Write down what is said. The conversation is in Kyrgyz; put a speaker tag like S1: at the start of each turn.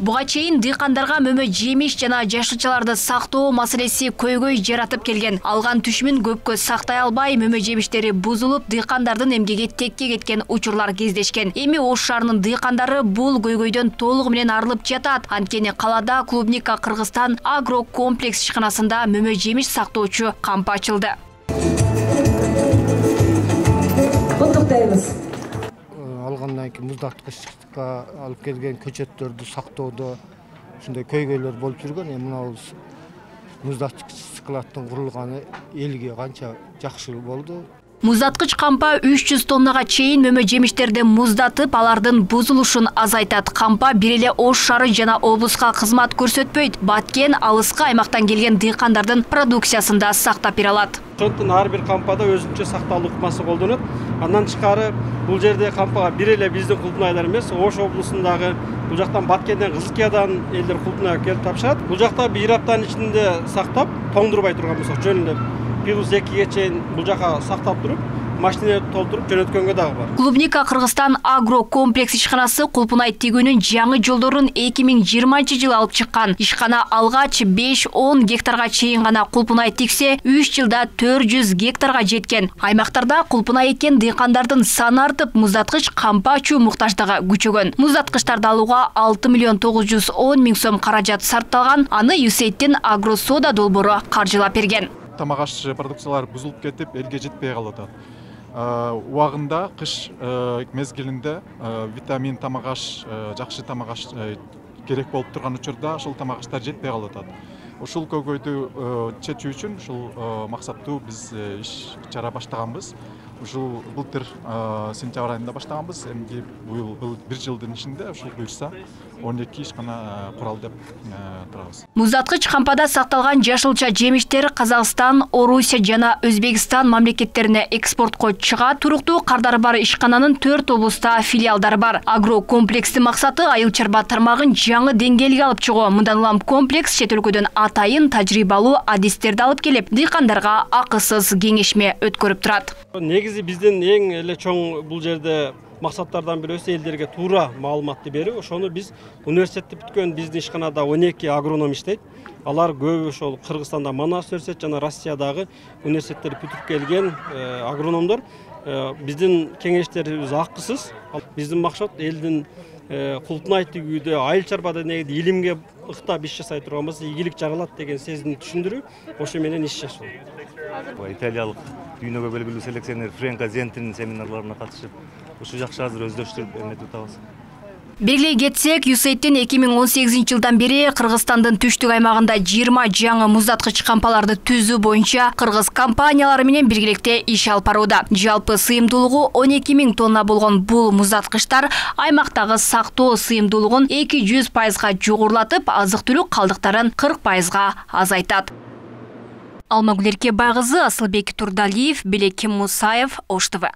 S1: Буга чейин дыйкандарга мөмө жемиш жана жашылчаларды сактоо маселеси көйгөй жаратып келген. Алган түшүмүн көпкө сактай албай, мөмө жемиштери бузулуп, дыйкандардын эмгеги текке кеткен учурлар кездешкен. Эми Ош шаарынын дыйкандары бул көйгөйдөн толугу менен арылып жатат. Анткени калада Клубника Кыргызстан агрокомплекс ишканасында мөмө жемиш сактоочу кампа ачылды.
S2: Куттуктайбыз.
S3: Алгандан кийин муздаткычка алып келген көчөттөрдү сактоодо ушундай көйгөйлөр болуп жүргөн. Мына муздаткыч складдын курулганы элге канча жакшы болду.
S1: Муздаткыч кампа 300 тоннага чейин мөмө жемиштерди муздатып, алардын бузулушун азайтат. Кампа бир эле Ош шаары жана облуска кызмат көрсөтпөйт. Баткен, алыска аймактан келген дыйкандардын продукциясын да сактап бере алат.
S4: Ошондуктан ар бир кампада өзүнчө сакталуу ыкмасы колдонот. Андан тышкары бул жерде кампага бир эле биздин кулпунайлар эмес, Ош облусундагы бул жактан Баткенден, Кызылкиядан элдер кулпунайга келип тапшырат. Бул жакта бир аптанын ичинде сактап, тоңдурбай турган болсок, жөнүндөп +2 чейин бул жака сактап туруп, машина толтуруп жөнөткөнгө дагы бар.
S1: Клубника Кыргызстан агрокомплекс ишканасы кулпунай тигүүнүн жаңы жолдорун 2020 алып чыккан. Ишкана алгач 5-10 гектарга чейин гана кулпунай тиксе, 3 жылда 400 гектарга жеткен. Аймактарда кулпунай эккен дыйкандардын саны артып, муздаткыч кампа ачуу муктаждыгы күчөгөн. Муздаткычтарды алууга 6 910 000 сом каражат сарпталган. Аны USAID-тин Агросода долбоору каржылап берген.
S5: Тамагаш продукциялар бузулуп кетип, элге жетпей калат. Убагында кыш мезгилинде витамин тамагаш, жакшы тамагаш керек болуп турган учурда ошол тамагаштар жетпей калат. Ушул көйгөйдү чечүү үчүн ушул максаттуу биз иш чара баштаганбыз. Ушул былтыр сентябрь айында баштаганбыз. Эмди бул бир жылдын ичинде ушул буюрса 12 ишкана курал деп турабыз.
S1: Муздаткыч кампада сакталган жашылча жемиштер Казакстан, Орусия жана Өзбекстан мамлекеттерине экспортко чыга. Туруктуу кардары бар ишкананын 4 облуста филиалдары бар. Агрокомплекстин максаты айыл чарба тармагын жаңы деңгээлге алып чыгуу. Мындан улам комплекс чет өлкөдөн атайын тажрыйбалуу адистерди алып келип, дыйкандарга акысыз кеңешме өткөрүп турат.
S4: Негизи биздин эң эле чоң бул жерде максаттардан бирөөсү элдерге туура маалыматты берүү. Ошону биз университетти бүткөн биздин ишканада 12 агроном иштейт. Алар көбү ошол Кыргызстанда Манас университет жана Россиядагы университеттерди бүтүп келген агрономдор. Биздин кеңештерибиз акысыз. Биздин максат элдин кулпунай тигүүдө, айыл чарбада негизи илимге ыктап иш жасай турган болсо ийгилик жаралат деген сезимди түшүндүрүү, ошо менен иш жасоо.
S6: Италиялык дүйнөгө белгилүү селекционер Френко Зентинин семинарларына катышып, ушу жакшы азыр өздөштүрүп эметип атабыз.
S1: Белгилей кетсек, USAID-тин 2018 жылдан бери Кыргызстандын түштүк аймагында 20 жаңы муздаткыч кампаларды түзүү боюнча кыргыз компаниялары менен биргеликте иш алып барууда. Жалпы сыйымдуулугу 12 000 тонна болгон бул муздаткычтар аймактагы сактоо сыйымдуулугун 200%га жогорулатып, азык-түлүк калдыктарын 40%га азайтат. Алмагүл Эркебайкызы, Асылбек Турдалиев, Белек Мусаев, Ош ТВ.